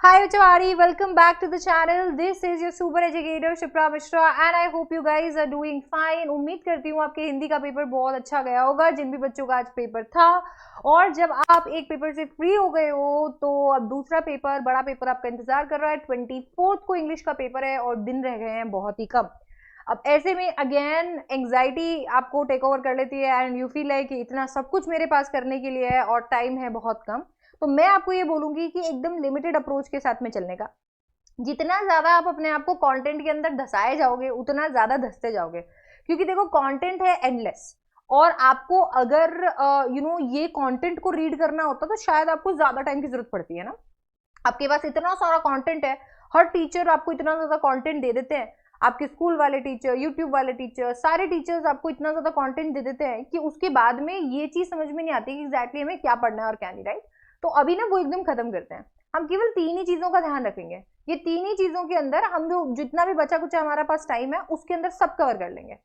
Hi Uchawari, welcome back to the channel. This is your super educator Shipra Mishra and I hope you guys are doing fine. उम्मीद करती हूँ आपके हिंदी का paper बहुत अच्छा गया होगा, जिन भी बच्चों का आज पेपर था। और जब आप एक पेपर से फ्री हो गए हो तो अब दूसरा पेपर, बड़ा पेपर आपका इंतजार कर रहा है। 24 को इंग्लिश का पेपर है और दिन रह गए हैं बहुत ही कम। अब ऐसे में अगेन एंग्जाइटी आपको टेक ओवर कर लेती है एंड यू फील लाइक कि इतना सब कुछ मेरे पास करने के लिए है और टाइम है बहुत कम। तो मैं आपको ये बोलूंगी कि एकदम लिमिटेड अप्रोच के साथ में चलने का। जितना ज्यादा आप अपने आप को कंटेंट के अंदर धसाए जाओगे उतना ज्यादा धसते जाओगे, क्योंकि देखो कंटेंट है एंडलेस। और आपको अगर ये कंटेंट को रीड करना होता तो शायद आपको ज्यादा टाइम की जरूरत पड़ती है ना। आपके पास इतना सारा कंटेंट है, हर टीचर आपको इतना ज्यादा कंटेंट दे देते हैं। आपके स्कूल वाले टीचर, यूट्यूब वाले टीचर, सारे टीचर्स आपको इतना ज्यादा कंटेंट दे देते हैं कि उसके बाद में ये चीज समझ में नहीं आती कि एग्जैक्टली हमें क्या पढ़ना है और क्या नहीं, राइट। तो अभी ना वो एकदम खत्म करते हैं। हम केवल 3 ही चीजों का ध्यान रखेंगे। ये 3 ही चीजों के अंदर हम जो जितना भी बचा कुचा हमारा पास टाइम है उसके अंदर सब कवर कर लेंगे।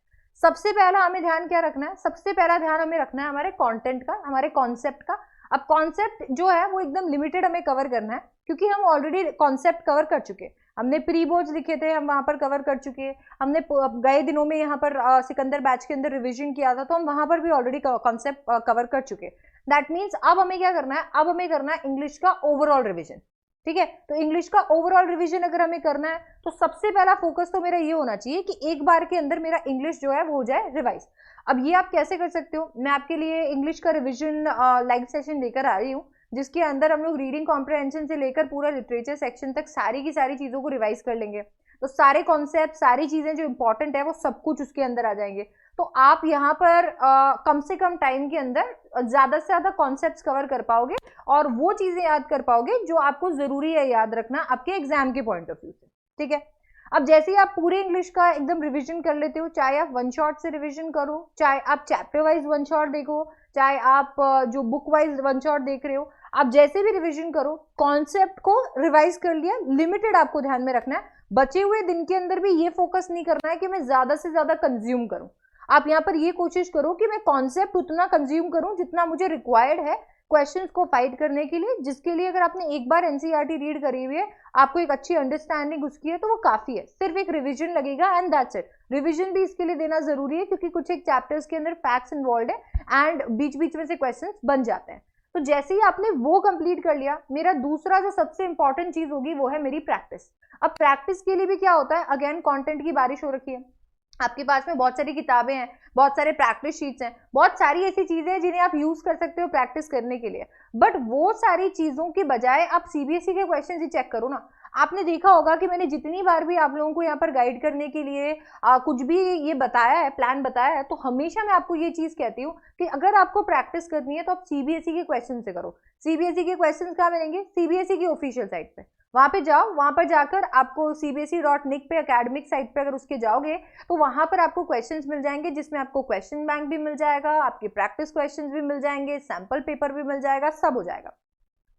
सबसे पहला हमें ध्यान क्या रखना है? सबसे पहला ध्यान हमें रखना है हमारे कंटेंट का, हमारे कॉन्सेप्ट का। अब कॉन्सेप्ट जो है वो एकदम लिमिटेड हमें कवर करना है, क्योंकि हम ऑलरेडी कॉन्सेप्ट कवर कर चुके हैं। हमने प्री बोर्ड्स लिखे थे, हम वहां पर कवर कर चुके हैं। हमने गए दिनों में यहाँ पर सिकंदर बैच के अंदर रिवीजन किया था, तो हम वहां पर भी ऑलरेडी कॉन्सेप्ट कवर कर चुके हैं। दैट मीन्स अब हमें क्या करना है? अब हमें करना है इंग्लिश का ओवरऑल रिविजन। ठीक है, तो इंग्लिश का ओवरऑल रिवीजन अगर हमें करना है तो सबसे पहला फोकस तो मेरा ये होना चाहिए कि एक बार के अंदर मेरा इंग्लिश जो है वो हो जाए रिवाइज। अब ये आप कैसे कर सकते हो? मैं आपके लिए इंग्लिश का रिवीजन लाइव सेशन लेकर आ रही हूँ, जिसके अंदर हम लोग रीडिंग कॉम्प्रिहेंशन से लेकर पूरा लिटरेचर सेक्शन तक सारी की सारी चीजों को रिवाइज कर लेंगे। तो सारे कॉन्सेप्ट, सारी चीजें जो इंपॉर्टेंट है वो सब कुछ उसके अंदर आ जाएंगे। तो आप यहाँ पर कम से कम टाइम के अंदर ज्यादा से ज्यादा कॉन्सेप्ट्स कवर कर पाओगे और वो चीजें याद कर पाओगे जो आपको जरूरी है याद रखना आपके एग्जाम के पॉइंट ऑफ व्यू से। ठीक है, अब जैसे ही आप पूरे इंग्लिश का एकदम रिवीजन कर लेते हो, चाहे आप वन शॉट से रिवीजन करो, चाहे आप चैप्टर वाइज वन शॉट देखो, चाहे आप जो बुक वाइज वन शॉट देख रहे हो, आप जैसे भी रिवीजन करो, कॉन्सेप्ट को रिवाइज कर लिया। लिमिटेड आपको ध्यान में रखना है। बचे हुए दिन के अंदर भी ये फोकस नहीं करना है कि मैं ज्यादा से ज्यादा कंज्यूम करूं। आप यहाँ पर ये कोशिश करो कि मैं कॉन्सेप्ट उतना कंज्यूम करूं जितना मुझे रिक्वायर्ड है क्वेश्चंस को फाइट करने के लिए, जिसके लिए अगर आपने एक बार एनसीईआरटी रीड करी हुई है, आपको एक अच्छी अंडरस्टैंडिंग उसकी है, तो वो काफी है। सिर्फ एक रिवीजन लगेगा एंड दैट्स इट। रिवीजन भी इसके लिए देना जरूरी है क्योंकि कुछ एक चैप्टर्स के अंदर फैक्ट्स इन्वॉल्व है एंड बीच बीच में से क्वेश्चंस बन जाते हैं। तो जैसे ही आपने वो कंप्लीट कर लिया, मेरा दूसरा जो सबसे इंपॉर्टेंट चीज होगी वो है मेरी प्रैक्टिस। अब प्रैक्टिस के लिए भी क्या होता है? अगेन कंटेंट की बारिश हो रखी है, आपके पास में बहुत सारी किताबें हैं, बहुत सारे प्रैक्टिस शीट्स हैं, बहुत सारी ऐसी चीजें हैं जिन्हें आप यूज कर सकते हो प्रैक्टिस करने के लिए। बट वो सारी चीजों के बजाय आप सीबीएसई के क्वेश्चन ही चेक करो ना। आपने देखा होगा कि मैंने जितनी बार भी आप लोगों को यहाँ पर गाइड करने के लिए कुछ भी ये बताया है, प्लान बताया है, तो हमेशा मैं आपको ये चीज कहती हूँ कि अगर आपको प्रैक्टिस करनी है तो आप सीबीएसई के क्वेश्चन से करो। सीबीएसई के क्वेश्चन कहाँ मिलेंगे? सीबीएसई की ऑफिशियल साइट पे। वहां पे जाओ, वहां पर जाकर आपको cbse.nic पे एकेडमिक साइट पे अगर उसके जाओगे तो वहां पर आपको क्वेश्चंस मिल जाएंगे, जिसमें आपको क्वेश्चन बैंक भी मिल जाएगा, आपके प्रैक्टिस क्वेश्चंस भी मिल जाएंगे, सैंपल पेपर भी मिल जाएगा, सब हो जाएगा।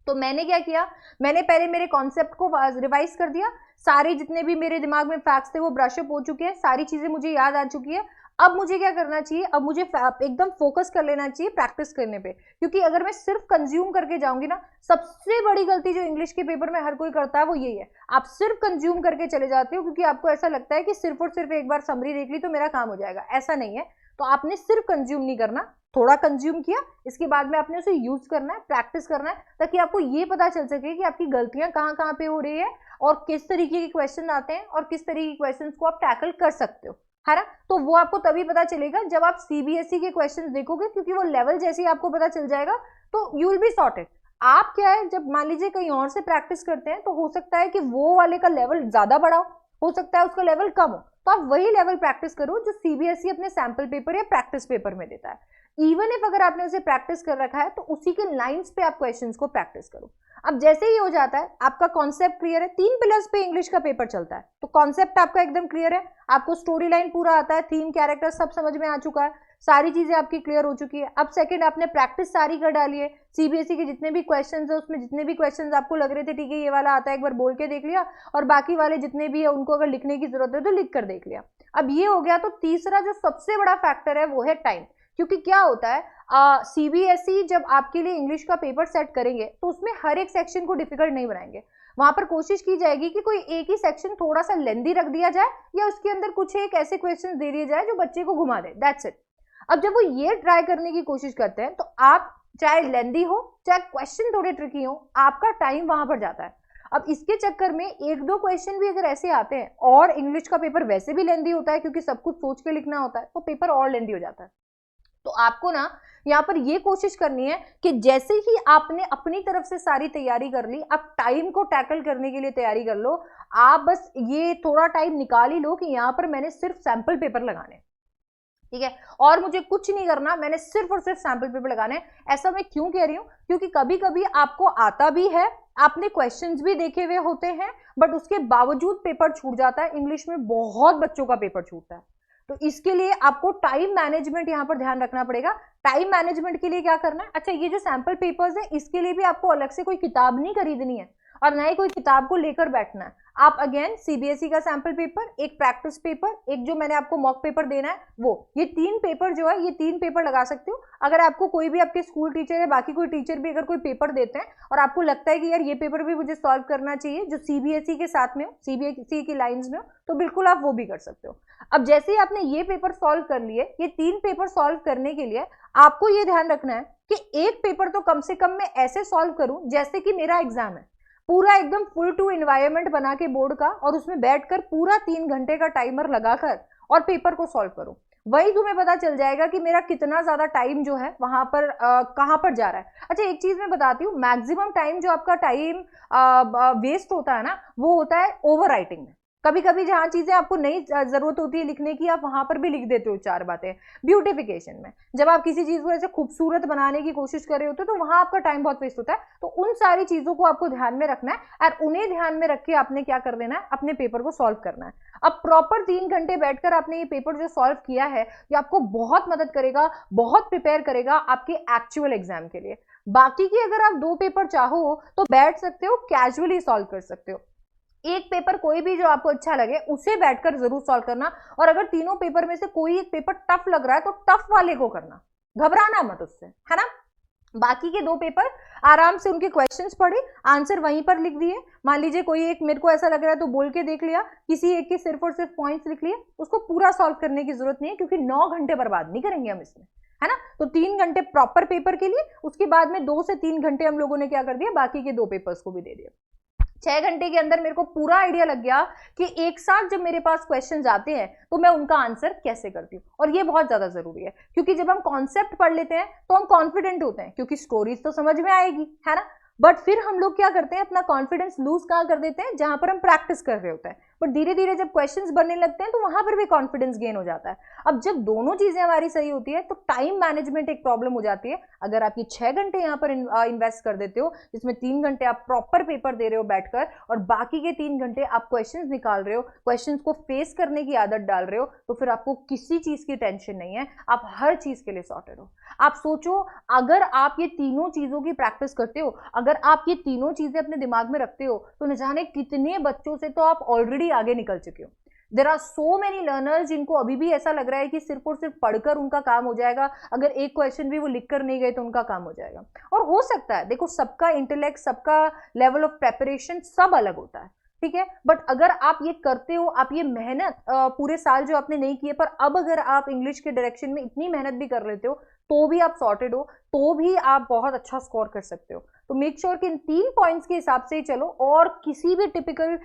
तो मैंने क्या किया? मैंने पहले मेरे कॉन्सेप्ट को रिवाइज कर दिया। सारे जितने भी मेरे दिमाग में फैक्ट्स थे वो ब्रशअप हो चुके हैं, सारी चीजें मुझे याद आ चुकी है। अब मुझे क्या करना चाहिए? अब मुझे एकदम फोकस कर लेना चाहिए प्रैक्टिस करने पे, क्योंकि अगर मैं सिर्फ कंज्यूम करके जाऊंगी ना, सबसे बड़ी गलती जो इंग्लिश के पेपर में हर कोई करता है वो यही है। आप सिर्फ कंज्यूम करके चले जाते हो क्योंकि आपको ऐसा लगता है कि सिर्फ और सिर्फ एक बार समरी देख ली तो मेरा काम हो जाएगा। ऐसा नहीं है। तो आपने सिर्फ कंज्यूम नहीं करना, थोड़ा कंज्यूम किया, इसके बाद में आपने उसे यूज करना है, प्रैक्टिस करना है, ताकि आपको ये पता चल सके कि आपकी गलतियां कहाँ कहाँ पे हो रही है और किस तरीके के क्वेश्चन आते हैं और किस तरीके के क्वेश्चन को आप टैकल कर सकते हो, है ना। तो वो आपको तभी पता चलेगा जब आप सीबीएसई के क्वेश्चंस देखोगे, क्योंकि वो लेवल जैसे ही आपको पता चल जाएगा तो यू विल बी सॉर्टेड। आप क्या है, जब मान लीजिए कहीं और से प्रैक्टिस करते हैं तो हो सकता है कि वो वाले का लेवल ज्यादा बड़ा हो सकता है उसका लेवल कम हो, तो आप वही लेवल प्रैक्टिस करो जो सीबीएसई अपने सैंपल पेपर या प्रैक्टिस पेपर में देता है। इवन इफ अगर आपने उसे प्रैक्टिस कर रखा है तो उसी के लाइंस पे आप क्वेश्चंस को प्रैक्टिस करो। अब जैसे ही हो जाता है, आपका कॉन्सेप्ट क्लियर है, 3 पिलर्स पे इंग्लिश का पेपर चलता है, तो कॉन्सेप्ट आपका एकदम क्लियर है, आपको स्टोरी लाइन पूरा आता है, थीम, कैरेक्टर सब समझ में आ चुका है, सारी चीजें आपकी क्लियर हो चुकी है। अब सेकंड, आपने प्रैक्टिस सारी कर डाली है, सीबीएसई के जितने भी क्वेश्चंस है उसमें जितने भी क्वेश्चंस आपको लग रहे थे ठीक है ये वाला आता है, एक बार बोल के देख लिया, और बाकी वाले जितने भी है उनको अगर लिखने की जरूरत है तो लिख कर देख लिया। अब ये हो गया। तो तीसरा जो सबसे बड़ा फैक्टर है वो है टाइम, क्योंकि क्या होता है, सीबीएसई जब आपके लिए इंग्लिश का पेपर सेट करेंगे तो उसमें हर एक सेक्शन को डिफिकल्ट नहीं बनाएंगे। वहां पर कोशिश की जाएगी कि कोई एक ही सेक्शन थोड़ा सा लेंदी रख दिया जाए या उसके अंदर कुछ एक ऐसे क्वेश्चन दे दिए जाए जो बच्चे को घुमा दे, दैट्स इट। अब जब वो ये ट्राई करने की कोशिश करते हैं तो आप चाहे लेंदी हो चाहे क्वेश्चन थोड़े ट्रिकी हो, आपका टाइम वहां पर जाता है। अब इसके चक्कर में एक दो क्वेश्चन भी अगर ऐसे आते हैं, और इंग्लिश का पेपर वैसे भी लेंदी होता है क्योंकि सब कुछ सोच के लिखना होता है, तो पेपर और लेंदी हो जाता है। तो आपको ना यहाँ पर ये कोशिश करनी है कि जैसे ही आपने अपनी तरफ से सारी तैयारी कर ली, आप टाइम को टैकल करने के लिए तैयारी कर लो। आप बस ये थोड़ा टाइम निकाल ही लो कि यहाँ पर मैंने सिर्फ सैंपल पेपर लगाने, ठीक है, और मुझे कुछ नहीं करना, मैंने सिर्फ और सिर्फ सैंपल पेपर लगाने। ऐसा मैं क्यों कह रही हूं, क्योंकि कभी कभी आपको आता भी है, आपने क्वेश्चंस भी देखे हुए होते हैं, बट उसके बावजूद पेपर छूट जाता है। इंग्लिश में बहुत बच्चों का पेपर छूटता है, तो इसके लिए आपको टाइम मैनेजमेंट यहां पर ध्यान रखना पड़ेगा। टाइम मैनेजमेंट के लिए क्या करना है, अच्छा ये जो सैंपल पेपर्स है इसके लिए भी आपको अलग से कोई किताब नहीं खरीदनी है और ना ही कोई किताब को लेकर बैठना है। आप अगेन सीबीएसई का सैंपल पेपर, एक प्रैक्टिस पेपर, एक जो मैंने आपको मॉक पेपर देना है वो, ये 3 पेपर जो है, ये 3 पेपर लगा सकते हो। अगर आपको कोई भी आपके स्कूल टीचर या बाकी कोई टीचर भी अगर कोई पेपर देते हैं और आपको लगता है कि यार ये पेपर भी मुझे सॉल्व करना चाहिए जो सीबीएसई के साथ में हो, सीबीएसई की लाइंस में हो, तो बिल्कुल आप वो भी कर सकते हो। अब जैसे ही आपने ये पेपर सॉल्व कर लिए, ये 3 पेपर सॉल्व करने के लिए आपको ये ध्यान रखना है कि एक पेपर तो कम से कम मैं ऐसे सॉल्व करूं जैसे कि मेरा एग्जाम है, पूरा एकदम फुल टू एनवायरनमेंट बना के बोर्ड का, और उसमें बैठकर पूरा 3 घंटे का टाइमर लगाकर और पेपर को सॉल्व करो। वही तुम्हें पता चल जाएगा कि मेरा कितना ज्यादा टाइम जो है वहां पर कहां पर जा रहा है। अच्छा एक चीज मैं बताती हूँ, मैक्सिमम टाइम जो आपका टाइम वेस्ट होता है ना, वो होता है ओवर राइटिंग में। कभी कभी जहां चीजें आपको नहीं जरूरत होती है लिखने की, आप वहां पर भी लिख देते हो 4 बातें। ब्यूटिफिकेशन में जब आप किसी चीज को ऐसे खूबसूरत बनाने की कोशिश कर रहे होते हो तो वहां आपका टाइम बहुत वेस्ट होता है। तो उन सारी चीजों को आपको ध्यान में रखना है और उन्हें ध्यान में रख के आपने क्या कर देना है, अपने पेपर को सॉल्व करना है। अब प्रॉपर 3 घंटे बैठकर आपने ये पेपर जो सॉल्व किया है, ये आपको बहुत मदद करेगा, बहुत प्रिपेयर करेगा आपके एक्चुअल एग्जाम के लिए। बाकी की अगर आप 2 पेपर चाहो तो बैठ सकते हो, कैजुअली सॉल्व कर सकते हो। एक पेपर कोई भी जो आपको अच्छा लगे उसे बैठकर जरूर सॉल्व करना, और अगर तीनों पेपर में से कोई एक पेपर टफ लग रहा है तो टफ वाले को करना, घबराना मत उससे, है ना। बाकी के 2 पेपर आराम से उनके क्वेश्चंस पढ़े, आंसर वहीं पर लिख दिए। मान लीजिए कोई एक मेरे को ऐसा लग रहा है तो बोल के देख लिया, किसी एक के सिर्फ और सिर्फ पॉइंट्स लिख लिए, उसको पूरा सॉल्व करने की जरूरत नहीं है क्योंकि 9 घंटे बर्बाद नहीं करेंगे हम इसमें, है ना। तो 3 घंटे प्रॉपर पेपर के लिए, उसके बाद में 2 से 3 घंटे हम लोगों ने क्या कर दिया, बाकी के 2 पेपर्स को भी दे दिया। 6 घंटे के अंदर मेरे को पूरा आइडिया लग गया कि एक साथ जब मेरे पास क्वेश्चंस आते हैं तो मैं उनका आंसर कैसे करती हूँ। और ये बहुत ज्यादा जरूरी है क्योंकि जब हम कॉन्सेप्ट पढ़ लेते हैं तो हम कॉन्फिडेंट होते हैं क्योंकि स्टोरीज तो समझ में आएगी, है ना। बट फिर हम लोग क्या करते हैं, अपना कॉन्फिडेंस लूज कहाँ कर देते हैं, जहां पर हम प्रैक्टिस कर रहे होते हैं। बट धीरे धीरे जब क्वेश्चंस बनने लगते हैं तो वहां पर भी कॉन्फिडेंस गेन हो जाता है। अब जब दोनों चीजें हमारी सही होती है तो टाइम मैनेजमेंट एक प्रॉब्लम हो जाती है। अगर आप ये 6 घंटे यहाँ पर इन्वेस्ट कर देते हो, जिसमें 3 घंटे आप प्रॉपर पेपर दे रहे हो बैठकर और बाकी के 3 घंटे आप क्वेश्चंस निकाल रहे हो, क्वेश्चंस को फेस करने की आदत डाल रहे हो, तो फिर आपको किसी चीज की टेंशन नहीं है, आप हर चीज के लिए सॉर्टेड हो। आप सोचो, अगर आप ये तीनों चीजों की प्रैक्टिस करते हो, अगर आप ये तीनों चीजें अपने दिमाग में रखते हो, तो न जाने कितने बच्चों से तो आप ऑलरेडी आगे निकल चुके हो। There are so many learners जिनको अभी भी ऐसा लग रहा है कि सिर्फ और सिर्फ पढ़कर उनका काम हो जाएगा, अगर एक क्वेश्चन भी वो लिख कर नहीं गए तो उनका काम हो जाएगा। और हो सकता है, देखो सबका इंटेलेक्ट, सबका लेवल ऑफ प्रेपरेशन सब अलग होता है, ठीक है। बट अगर आप ये करते हो, आप ये मेहनत पूरे साल जो आपने नहीं किए, पर अब अगर आप इंग्लिश के डायरेक्शन में इतनी मेहनत भी कर लेते हो तो भी आप सॉर्टेड हो, तो भी आप बहुत अच्छा स्कोर कर सकते हो। तो मेक श्योर कि इन 3 पॉइंट्स के हिसाब से ही चलो और किसी भी टिपिकल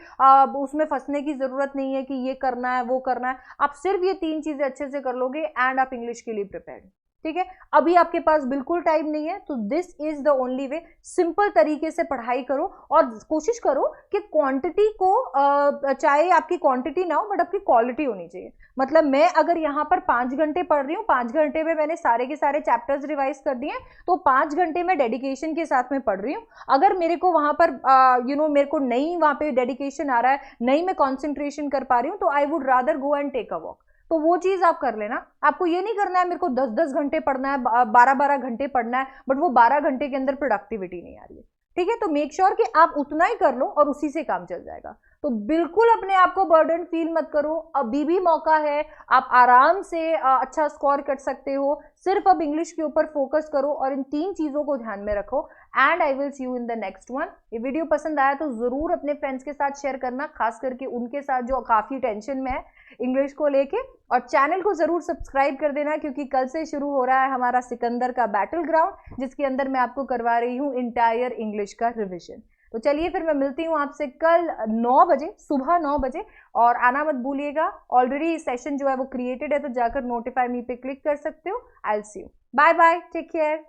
उसमें फंसने की जरूरत नहीं है कि ये करना है वो करना है। आप सिर्फ ये 3 चीजें अच्छे से कर लोगे एंड आप इंग्लिश के लिए प्रिपेयर्ड, ठीक है। अभी आपके पास बिल्कुल टाइम नहीं है तो this is the only way, simple तरीके से पढ़ाई करो और कोशिश करो कि क्वांटिटी को चाहे आपकी क्वांटिटी ना हो बट आपकी क्वालिटी होनी चाहिए। मतलब मैं अगर यहाँ पर 5 घंटे पढ़ रही हूँ, 5 घंटे में मैंने सारे के सारे चैप्टर्स रिवाइज कर दिए, तो 5 घंटे में डेडिकेशन के साथ में पढ़ रही हूँ। अगर मेरे को वहां पर मेरे को नहीं वहां पे डेडिकेशन आ रहा है, नहीं मैं कॉन्सेंट्रेशन कर पा रही हूँ, तो I would rather go and take a walk. तो वो चीज आप कर लेना। आपको ये नहीं करना है मेरे को 10-10 घंटे पढ़ना है, 12-12 घंटे पढ़ना है, बट वो 12 घंटे के अंदर प्रोडक्टिविटी नहीं आ रही है। ठीक है, तो मेक श्योर कि आप उतना ही कर लो और उसी से काम चल जाएगा। तो बिल्कुल अपने आप को बर्डन फील मत करो, अभी भी मौका है, आप आराम से अच्छा स्कोर कर सकते हो। सिर्फ अब इंग्लिश के ऊपर फोकस करो और इन 3 चीजों को ध्यान में रखो। And I will see you in the next one. ये वीडियो पसंद आया तो जरूर अपने फ्रेंड्स के साथ शेयर करना, खास करके उनके साथ जो काफी टेंशन में है इंग्लिश को लेके। और चैनल को जरूर सब्सक्राइब कर देना, क्योंकि कल से शुरू हो रहा है हमारा सिकंदर का बैटल ग्राउंड, जिसके अंदर मैं आपको करवा रही हूँ इंटायर इंग्लिश का रिविजन। तो चलिए फिर मैं मिलती हूँ आपसे कल 9 बजे, सुबह 9 बजे, और आना मत भूलिएगा। ऑलरेडी सेशन जो है वो क्रिएटेड है, तो जाकर नोटिफाई मी पे क्लिक कर सकते हो। I will see you, bye bye, take care.